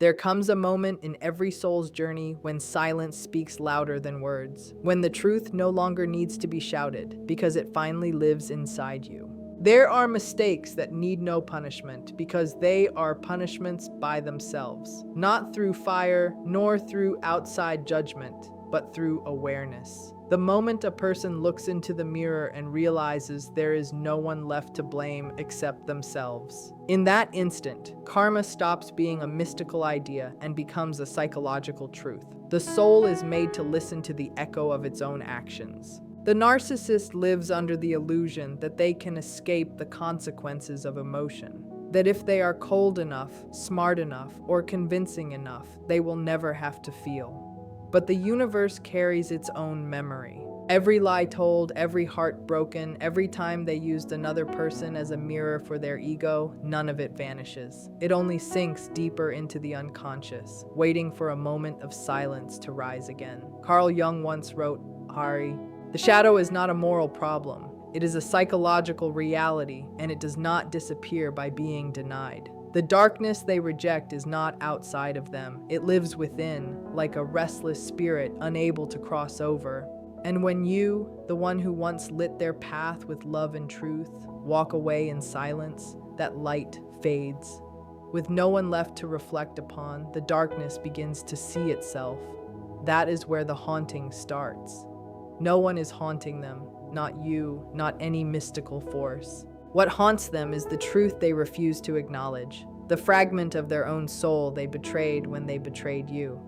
There comes a moment in every soul's journey when silence speaks louder than words, when the truth no longer needs to be shouted because it finally lives inside you. There are mistakes that need no punishment because they are punishments by themselves, not through fire nor through outside judgment, but through awareness. The moment a person looks into the mirror and realizes there is no one left to blame except themselves. In that instant, karma stops being a mystical idea and becomes a psychological truth. The soul is made to listen to the echo of its own actions. The narcissist lives under the illusion that they can escape the consequences of emotion, that if they are cold enough, smart enough, or convincing enough, they will never have to feel. But the universe carries its own memory. Every lie told, every heart broken, every time they used another person as a mirror for their ego, none of it vanishes. It only sinks deeper into the unconscious, waiting for a moment of silence to rise again. Carl Jung once wrote, Hari, the shadow is not a moral problem. It is a psychological reality, and it does not disappear by being denied. The darkness they reject is not outside of them. It lives within, like a restless spirit unable to cross over. And when you, the one who once lit their path with love and truth, walk away in silence, that light fades. With no one left to reflect upon, the darkness begins to see itself. That is where the haunting starts. No one is haunting them, not you, not any mystical force. What haunts them is the truth they refuse to acknowledge, the fragment of their own soul they betrayed when they betrayed you.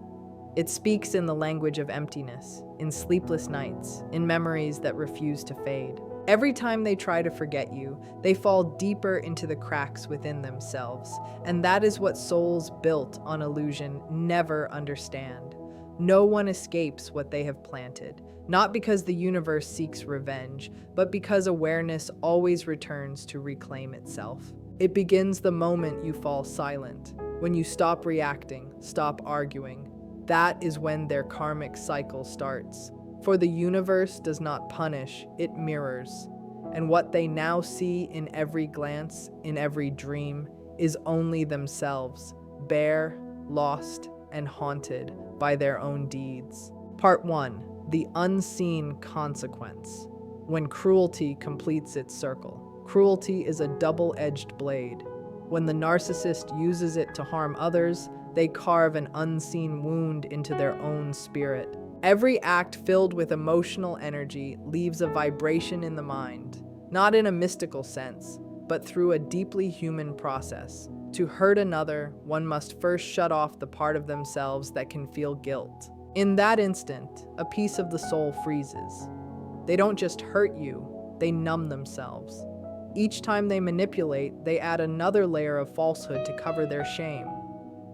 It speaks in the language of emptiness, in sleepless nights, in memories that refuse to fade. Every time they try to forget you, they fall deeper into the cracks within themselves, and that is what souls built on illusion never understand. No one escapes what they have planted, not because the universe seeks revenge, but because awareness always returns to reclaim itself. It begins the moment you fall silent, when you stop reacting, stop arguing. That is when their karmic cycle starts. For the universe does not punish, it mirrors. And what they now see in every glance, in every dream, is only themselves, bare, lost, and haunted by their own deeds. Part 1. The unseen consequence. When cruelty completes its circle. Cruelty is a double-edged blade. When the narcissist uses it to harm others, they carve an unseen wound into their own spirit. Every act filled with emotional energy leaves a vibration in the mind, not in a mystical sense, but through a deeply human process. To hurt another, one must first shut off the part of themselves that can feel guilt. In that instant, a piece of the soul freezes. They don't just hurt you, they numb themselves. Each time they manipulate, they add another layer of falsehood to cover their shame.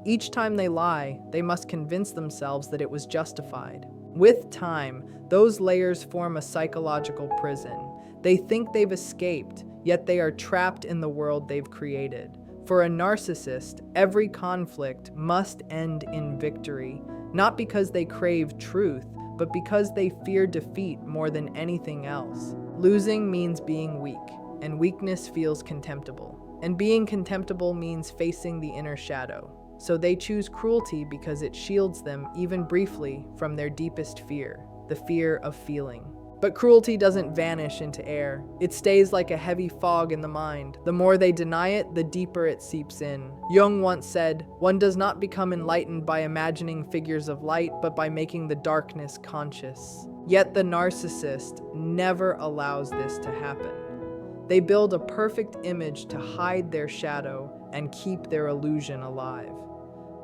Each time they lie, they must convince themselves that it was justified. With time, those layers form a psychological prison. They think they've escaped, yet they are trapped in the world they've created. For a narcissist, every conflict must end in victory, not because they crave truth, but because they fear defeat more than anything else. Losing means being weak, and weakness feels contemptible. And being contemptible means facing the inner shadow. So they choose cruelty because it shields them, even briefly, from their deepest fear, the fear of feeling. But cruelty doesn't vanish into air. It stays like a heavy fog in the mind. The more they deny it, the deeper it seeps in. Jung once said, "One does not become enlightened by imagining figures of light, but by making the darkness conscious." Yet the narcissist never allows this to happen. They build a perfect image to hide their shadow and keep their illusion alive.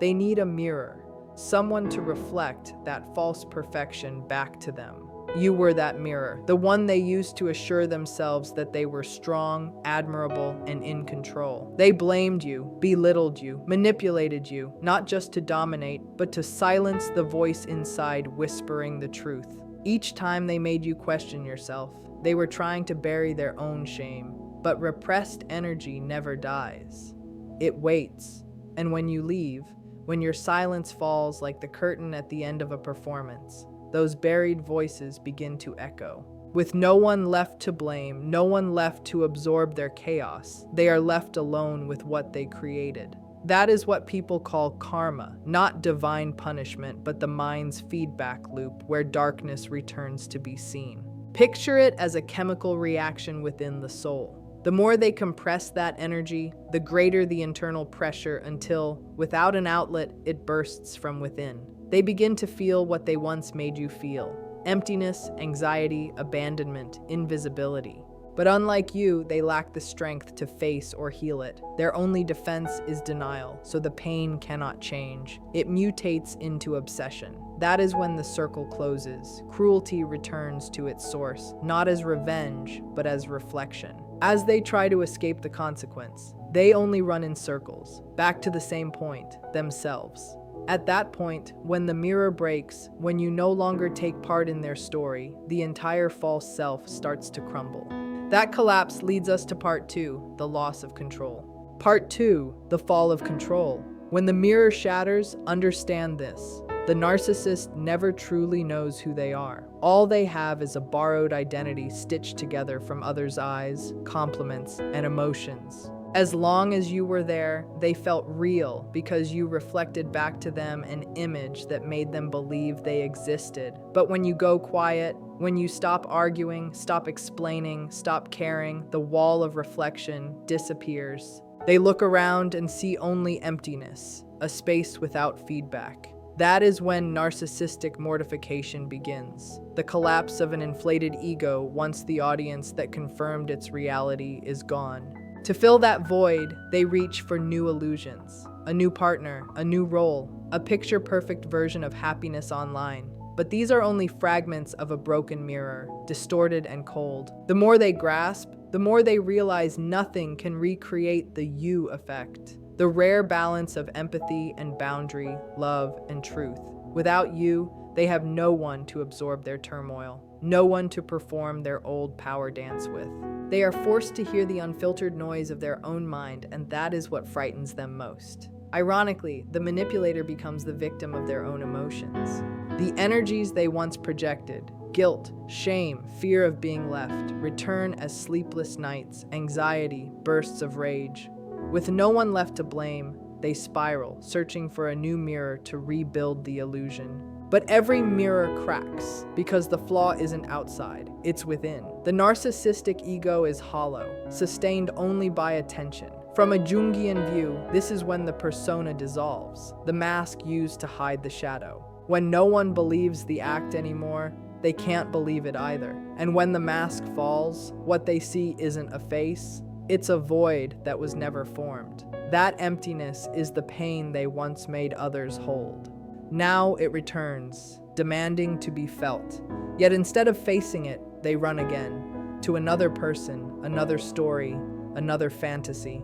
They need a mirror, someone to reflect that false perfection back to them. You were that mirror, the one they used to assure themselves that they were strong, admirable, and in control. They blamed you, belittled you, manipulated you, not just to dominate, but to silence the voice inside whispering the truth. Each time they made you question yourself, they were trying to bury their own shame. But repressed energy never dies. It waits. And when you leave, when your silence falls like the curtain at the end of a performance, those buried voices begin to echo. With no one left to blame, no one left to absorb their chaos, they are left alone with what they created. That is what people call karma, not divine punishment, but the mind's feedback loop where darkness returns to be seen. Picture it as a chemical reaction within the soul. The more they compress that energy, the greater the internal pressure until, without an outlet, it bursts from within. They begin to feel what they once made you feel: emptiness, anxiety, abandonment, invisibility. But unlike you, they lack the strength to face or heal it. Their only defense is denial, so the pain cannot change. It mutates into obsession. That is when the circle closes. Cruelty returns to its source, not as revenge, but as reflection. As they try to escape the consequence, they only run in circles, back to the same point, themselves. At that point, when the mirror breaks, when you no longer take part in their story, the entire false self starts to crumble. That collapse leads us to part 2, the loss of control. Part 2, the fall of control. When the mirror shatters, understand this. The narcissist never truly knows who they are. All they have is a borrowed identity stitched together from others' eyes, compliments, and emotions. As long as you were there, they felt real because you reflected back to them an image that made them believe they existed. But when you go quiet, when you stop arguing, stop explaining, stop caring, the wall of reflection disappears. They look around and see only emptiness, a space without feedback. That is when narcissistic mortification begins. The collapse of an inflated ego once the audience that confirmed its reality is gone. To fill that void, they reach for new illusions, a new partner, a new role, a picture-perfect version of happiness online. But these are only fragments of a broken mirror, distorted and cold. The more they grasp, the more they realize nothing can recreate the you effect, the rare balance of empathy and boundary, love and truth. Without you, they have no one to absorb their turmoil, no one to perform their old power dance with. They are forced to hear the unfiltered noise of their own mind, and that is what frightens them most. Ironically, the manipulator becomes the victim of their own emotions. The energies they once projected, guilt, shame, fear of being left, return as sleepless nights, anxiety, bursts of rage. With no one left to blame, they spiral, searching for a new mirror to rebuild the illusion. But every mirror cracks, because the flaw isn't outside, it's within. The narcissistic ego is hollow, sustained only by attention. From a Jungian view, this is when the persona dissolves, the mask used to hide the shadow. When no one believes the act anymore, they can't believe it either. And when the mask falls, what they see isn't a face, it's a void that was never formed. That emptiness is the pain they once made others hold. Now it returns, demanding to be felt. Yet instead of facing it, they run again, to another person, another story, another fantasy.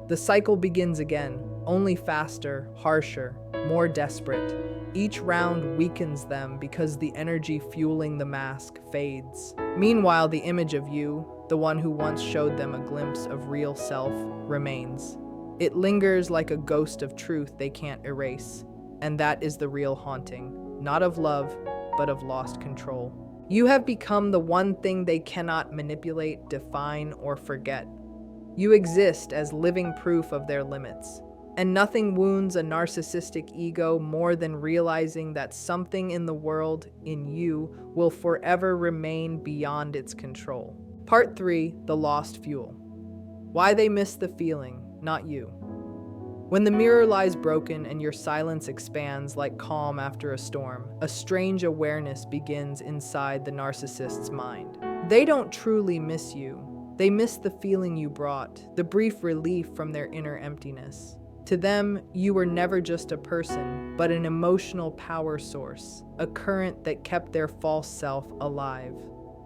The cycle begins again, only faster, harsher, more desperate. Each round weakens them because the energy fueling the mask fades. Meanwhile, the image of you, the one who once showed them a glimpse of real self, remains. It lingers like a ghost of truth they can't erase. And that is the real haunting, not of love, but of lost control. You have become the one thing they cannot manipulate, define, or forget. You exist as living proof of their limits. And nothing wounds a narcissistic ego more than realizing that something in the world, in you, will forever remain beyond its control. Part 3, the lost fuel. Why they miss the feeling, not you. When the mirror lies broken and your silence expands like calm after a storm, a strange awareness begins inside the narcissist's mind. They don't truly miss you. They miss the feeling you brought, the brief relief from their inner emptiness. To them, you were never just a person, but an emotional power source, a current that kept their false self alive.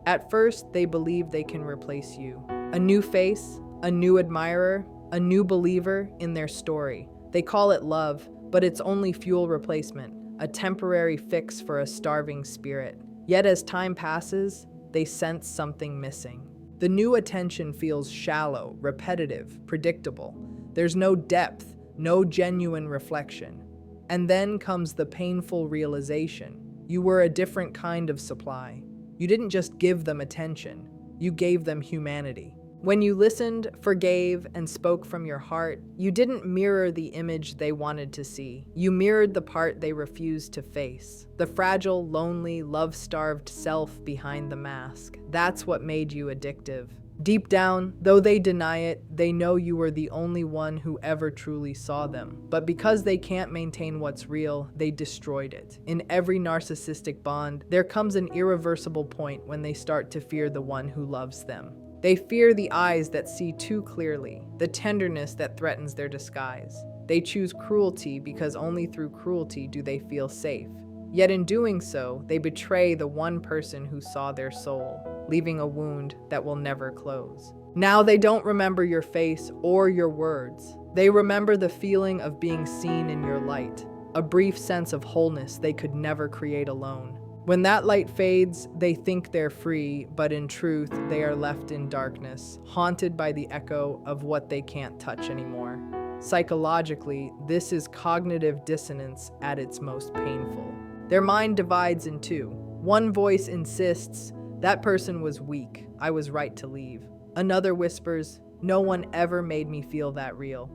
At first, they believe they can replace you. A new face, a new admirer, a new believer in their story. They call it love, but it's only fuel replacement, a temporary fix for a starving spirit. Yet as time passes, they sense something missing. The new attention feels shallow, repetitive, predictable. There's no depth, no genuine reflection. And then comes the painful realization. You were a different kind of supply. You didn't just give them attention, you gave them humanity. When you listened, forgave, and spoke from your heart, you didn't mirror the image they wanted to see. You mirrored the part they refused to face. The fragile, lonely, love-starved self behind the mask. That's what made you addictive. Deep down, though they deny it, they know you were the only one who ever truly saw them. But because they can't maintain what's real, they destroyed it. In every narcissistic bond, there comes an irreversible point when they start to fear the one who loves them. They fear the eyes that see too clearly, the tenderness that threatens their disguise. They choose cruelty because only through cruelty do they feel safe. Yet in doing so, they betray the one person who saw their soul, leaving a wound that will never close. Now they don't remember your face or your words. They remember the feeling of being seen in your light, a brief sense of wholeness they could never create alone. When that light fades, they think they're free, but in truth, they are left in darkness, haunted by the echo of what they can't touch anymore. Psychologically, this is cognitive dissonance at its most painful. Their mind divides in two. One voice insists, "That person was weak. I was right to leave." Another whispers, "No one ever made me feel that real."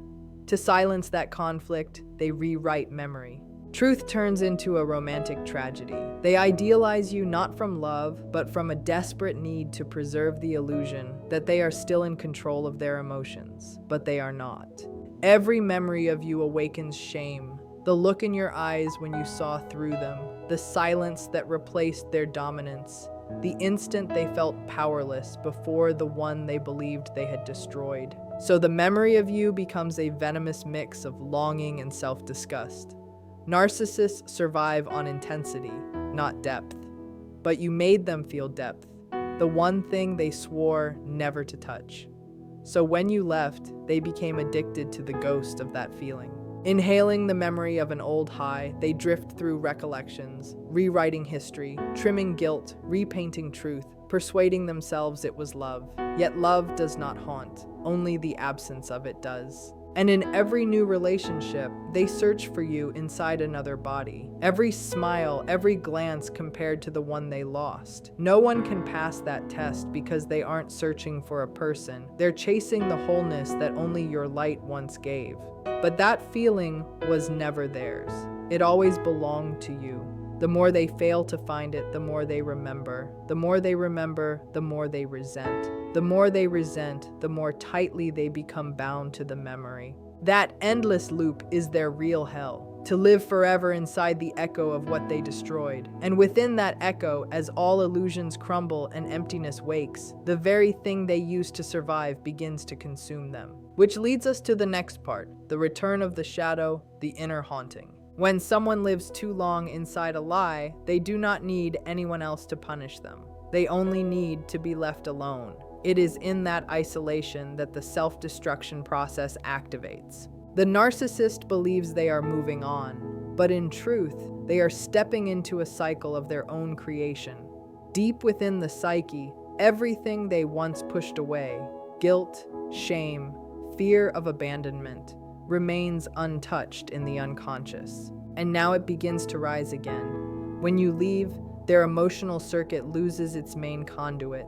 To silence that conflict, they rewrite memory. Truth turns into a romantic tragedy. They idealize you not from love, but from a desperate need to preserve the illusion that they are still in control of their emotions, but they are not. Every memory of you awakens shame, the look in your eyes when you saw through them, the silence that replaced their dominance, the instant they felt powerless before the one they believed they had destroyed. So the memory of you becomes a venomous mix of longing and self-disgust. Narcissists survive on intensity, not depth. But you made them feel depth, the one thing they swore never to touch. So when you left, they became addicted to the ghost of that feeling. Inhaling the memory of an old high, they drift through recollections, rewriting history, trimming guilt, repainting truth, persuading themselves it was love. Yet love does not haunt, only the absence of it does. And in every new relationship, they search for you inside another body. Every smile, every glance compared to the one they lost. No one can pass that test because they aren't searching for a person. They're chasing the wholeness that only your light once gave. But that feeling was never theirs. It always belonged to you. The more they fail to find it, the more they remember. The more they remember, the more they resent. The more they resent, the more tightly they become bound to the memory. That endless loop is their real hell, to live forever inside the echo of what they destroyed. And within that echo, as all illusions crumble and emptiness wakes, the very thing they used to survive begins to consume them. Which leads us to the next part, the return of the shadow, the inner haunting. When someone lives too long inside a lie, they do not need anyone else to punish them. They only need to be left alone. It is in that isolation that the self-destruction process activates. The narcissist believes they are moving on, but in truth, they are stepping into a cycle of their own creation. Deep within the psyche, everything they once pushed away, guilt, shame, fear of abandonment, remains untouched in the unconscious. And now it begins to rise again. When you leave, their emotional circuit loses its main conduit.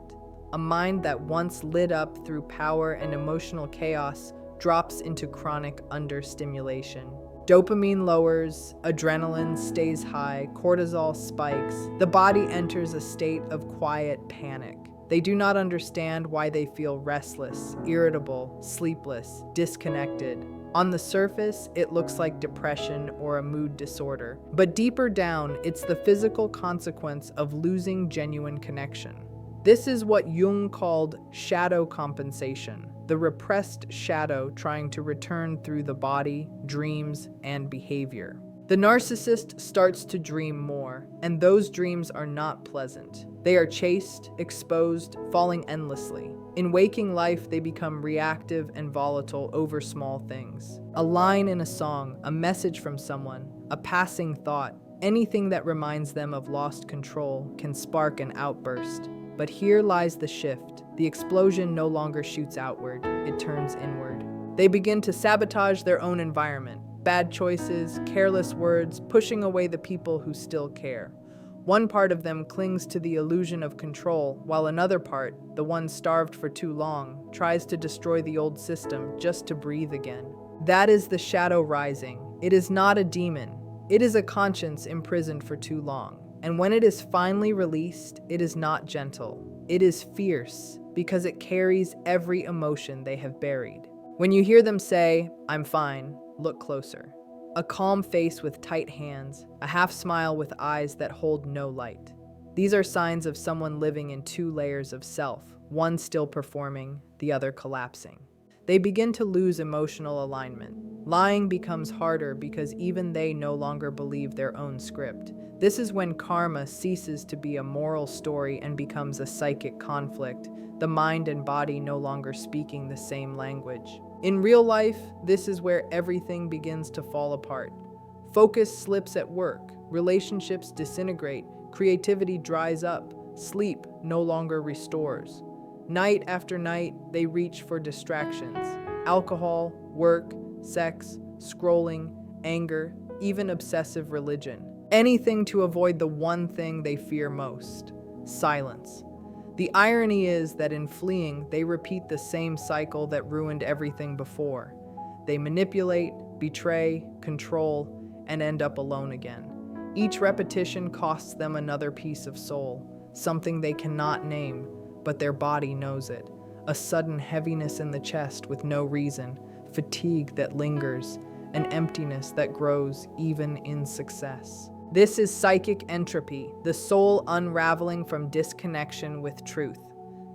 A mind that once lit up through power and emotional chaos drops into chronic understimulation. Dopamine lowers, adrenaline stays high, cortisol spikes. The body enters a state of quiet panic. They do not understand why they feel restless, irritable, sleepless, disconnected. On the surface, it looks like depression or a mood disorder. But deeper down, it's the physical consequence of losing genuine connection. This is what Jung called shadow compensation, the repressed shadow trying to return through the body, dreams, and behavior. The narcissist starts to dream more, and those dreams are not pleasant. They are chased, exposed, falling endlessly. In waking life, they become reactive and volatile over small things. A line in a song, a message from someone, a passing thought, anything that reminds them of lost control can spark an outburst. But here lies the shift. The explosion no longer shoots outward, it turns inward. They begin to sabotage their own environment. Bad choices, careless words, pushing away the people who still care. One part of them clings to the illusion of control, while another part, the one starved for too long, tries to destroy the old system just to breathe again. That is the shadow rising. It is not a demon. It is a conscience imprisoned for too long. And when it is finally released, it is not gentle. It is fierce, because it carries every emotion they have buried. When you hear them say, "I'm fine," look closer. A calm face with tight hands, a half smile with eyes that hold no light. These are signs of someone living in two layers of self, one still performing, the other collapsing. They begin to lose emotional alignment. Lying becomes harder because even they no longer believe their own script. This is when karma ceases to be a moral story and becomes a psychic conflict, the mind and body no longer speaking the same language. In real life, this is where everything begins to fall apart. Focus slips at work, relationships disintegrate, creativity dries up, sleep no longer restores. Night after night, they reach for distractions. Alcohol, work, sex, scrolling, anger, even obsessive religion. Anything to avoid the one thing they fear most: silence. The irony is that in fleeing, they repeat the same cycle that ruined everything before. They manipulate, betray, control, and end up alone again. Each repetition costs them another piece of soul, something they cannot name, but their body knows it. A sudden heaviness in the chest with no reason, fatigue that lingers, an emptiness that grows even in success. This is psychic entropy, the soul unraveling from disconnection with truth.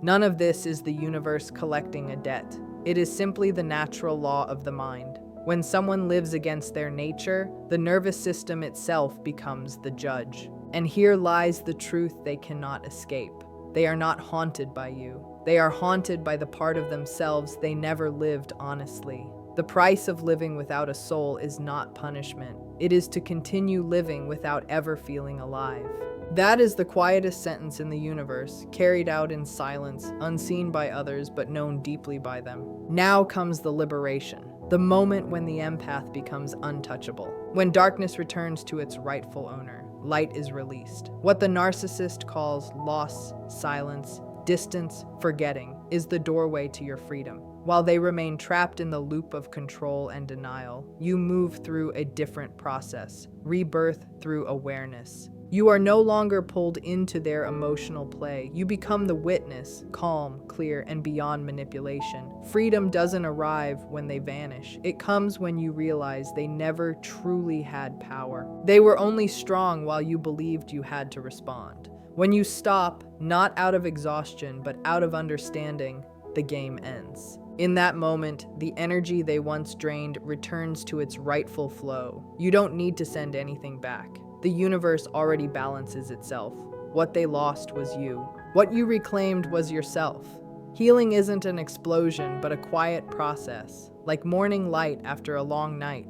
None of this is the universe collecting a debt. It is simply the natural law of the mind. When someone lives against their nature, the nervous system itself becomes the judge. And here lies the truth they cannot escape. They are not haunted by you. They are haunted by the part of themselves they never lived honestly. The price of living without a soul is not punishment. It is to continue living without ever feeling alive. That is the quietest sentence in the universe, carried out in silence, unseen by others but known deeply by them. Now comes the liberation, the moment when the empath becomes untouchable. When darkness returns to its rightful owner, light is released. What the narcissist calls loss, silence, distance, forgetting, is the doorway to your freedom. While they remain trapped in the loop of control and denial, you move through a different process, rebirth through awareness. You are no longer pulled into their emotional play. You become the witness, calm, clear, and beyond manipulation. Freedom doesn't arrive when they vanish. It comes when you realize they never truly had power. They were only strong while you believed you had to respond. When you stop, not out of exhaustion, but out of understanding, the game ends. In that moment, the energy they once drained returns to its rightful flow. You don't need to send anything back. The universe already balances itself. What they lost was you. What you reclaimed was yourself. Healing isn't an explosion, but a quiet process, like morning light after a long night.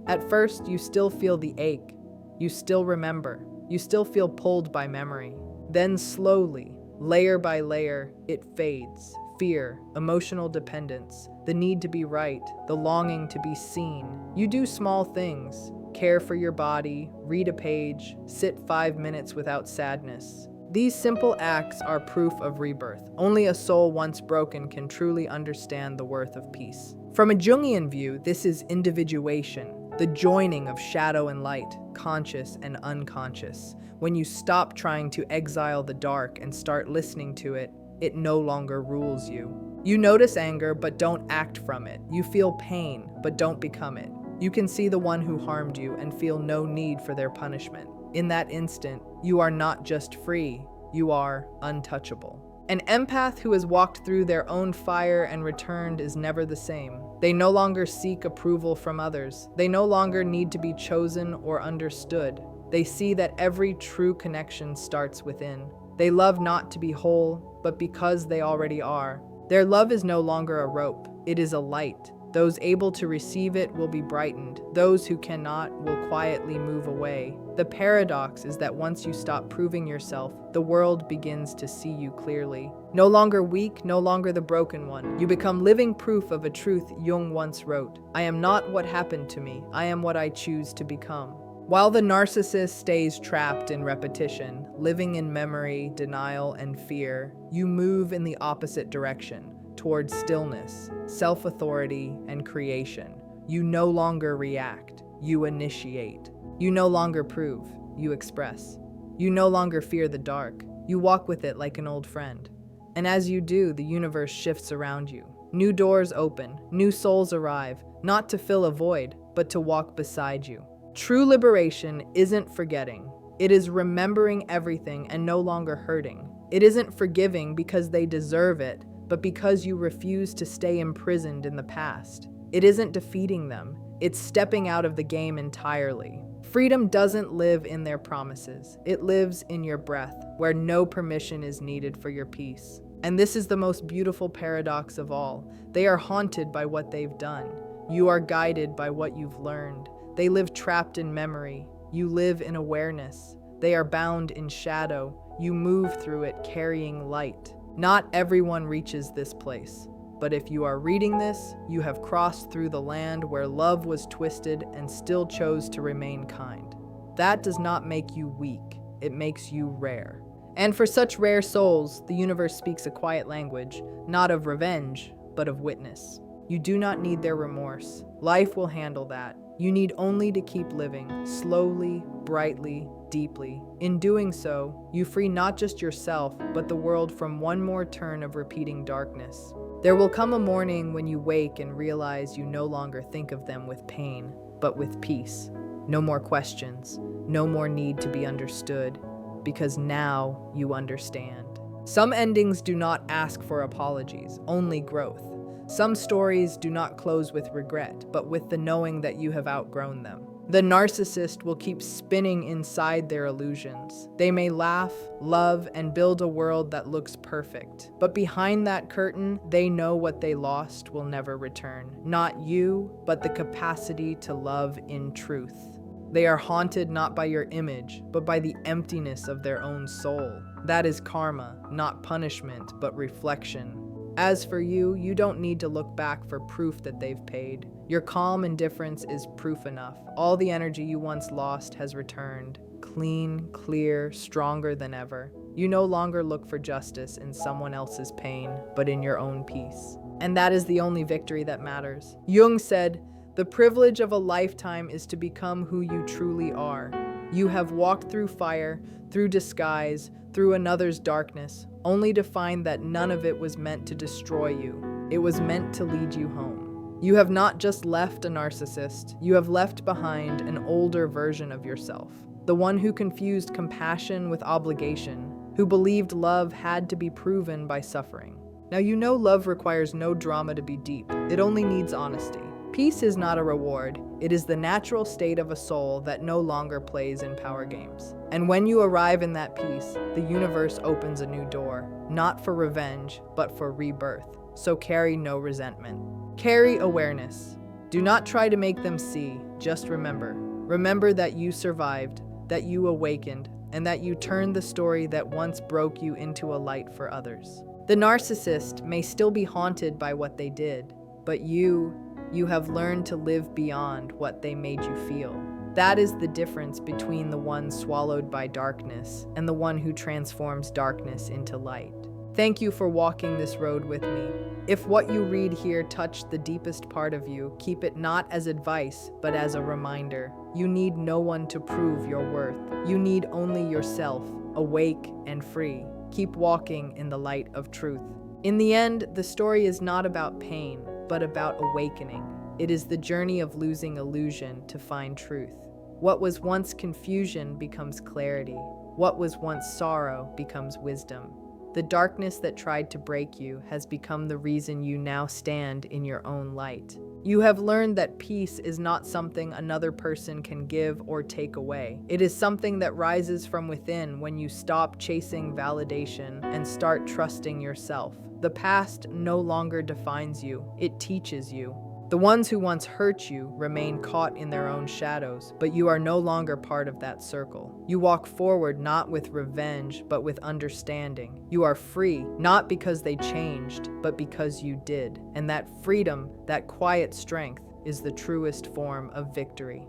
At first, you still feel the ache. You still remember. You still feel pulled by memory. Then slowly, layer by layer, it fades. Fear, emotional dependence, the need to be right, the longing to be seen. You do small things. Care for your body, read a page, sit 5 minutes without sadness. These simple acts are proof of rebirth. Only a soul once broken can truly understand the worth of peace. From a Jungian view, this is individuation, the joining of shadow and light, conscious and unconscious. When you stop trying to exile the dark and start listening to it, it no longer rules you. You notice anger, but don't act from it. You feel pain, but don't become it. You can see the one who harmed you and feel no need for their punishment. In that instant, you are not just free, you are untouchable. An empath who has walked through their own fire and returned is never the same. They no longer seek approval from others. They no longer need to be chosen or understood. They see that every true connection starts within. They love not to be whole, but because they already are. Their love is no longer a rope, it is a light. Those able to receive it will be brightened. Those who cannot will quietly move away. The paradox is that once you stop proving yourself, the world begins to see you clearly. No longer weak, no longer the broken one. You become living proof of a truth Jung once wrote. I am not what happened to me, I am what I choose to become. While the narcissist stays trapped in repetition, living in memory, denial, and fear, you move in the opposite direction, towards stillness, self-authority, and creation. You no longer react, you initiate. You no longer prove, you express. You no longer fear the dark, you walk with it like an old friend. And as you do, the universe shifts around you. New doors open, new souls arrive, not to fill a void, but to walk beside you. True liberation isn't forgetting. It is remembering everything and no longer hurting. It isn't forgiving because they deserve it, but because you refuse to stay imprisoned in the past. It isn't defeating them. It's stepping out of the game entirely. Freedom doesn't live in their promises. It lives in your breath, where no permission is needed for your peace. And this is the most beautiful paradox of all. They are haunted by what they've done. You are guided by what you've learned. They live trapped in memory. You live in awareness. They are bound in shadow. You move through it carrying light. Not everyone reaches this place. But if you are reading this, you have crossed through the land where love was twisted and still chose to remain kind. That does not make you weak. It makes you rare. And for such rare souls, the universe speaks a quiet language, not of revenge, but of witness. You do not need their remorse. Life will handle that. You need only to keep living, slowly, brightly, deeply. In doing so, you free not just yourself, but the world from one more turn of repeating darkness. There will come a morning when you wake and realize you no longer think of them with pain, but with peace. No more questions, no more need to be understood, because now you understand. Some endings do not ask for apologies, only growth. Some stories do not close with regret, but with the knowing that you have outgrown them. The narcissist will keep spinning inside their illusions. They may laugh, love, and build a world that looks perfect. But behind that curtain, they know what they lost will never return. Not you, but the capacity to love in truth. They are haunted not by your image, but by the emptiness of their own soul. That is karma, not punishment, but reflection. As for you, you don't need to look back for proof that they've paid. Your calm indifference is proof enough. All the energy you once lost has returned, clean, clear, stronger than ever. You no longer look for justice in someone else's pain, but in your own peace. And that is the only victory that matters. Jung said, "The privilege of a lifetime is to become who you truly are." You have walked through fire, through disguise, through another's darkness, only to find that none of it was meant to destroy you. It was meant to lead you home. You have not just left a narcissist, you have left behind an older version of yourself. The one who confused compassion with obligation, who believed love had to be proven by suffering. Now you know love requires no drama to be deep, it only needs honesty. Peace is not a reward, it is the natural state of a soul that no longer plays in power games. And when you arrive in that peace, the universe opens a new door, not for revenge, but for rebirth. So carry no resentment. Carry awareness. Do not try to make them see, just remember. Remember that you survived, that you awakened, and that you turned the story that once broke you into a light for others. The narcissist may still be haunted by what they did, but you have learned to live beyond what they made you feel. That is the difference between the one swallowed by darkness and the one who transforms darkness into light. Thank you for walking this road with me. If what you read here touched the deepest part of you, keep it not as advice, but as a reminder. You need no one to prove your worth. You need only yourself, awake and free. Keep walking in the light of truth. In the end, the story is not about pain, but about awakening. It is the journey of losing illusion to find truth. What was once confusion becomes clarity. What was once sorrow becomes wisdom. The darkness that tried to break you has become the reason you now stand in your own light. You have learned that peace is not something another person can give or take away. It is something that rises from within when you stop chasing validation and start trusting yourself. The past no longer defines you, it teaches you. The ones who once hurt you remain caught in their own shadows, but you are no longer part of that circle. You walk forward not with revenge, but with understanding. You are free, not because they changed, but because you did. And that freedom, that quiet strength, is the truest form of victory.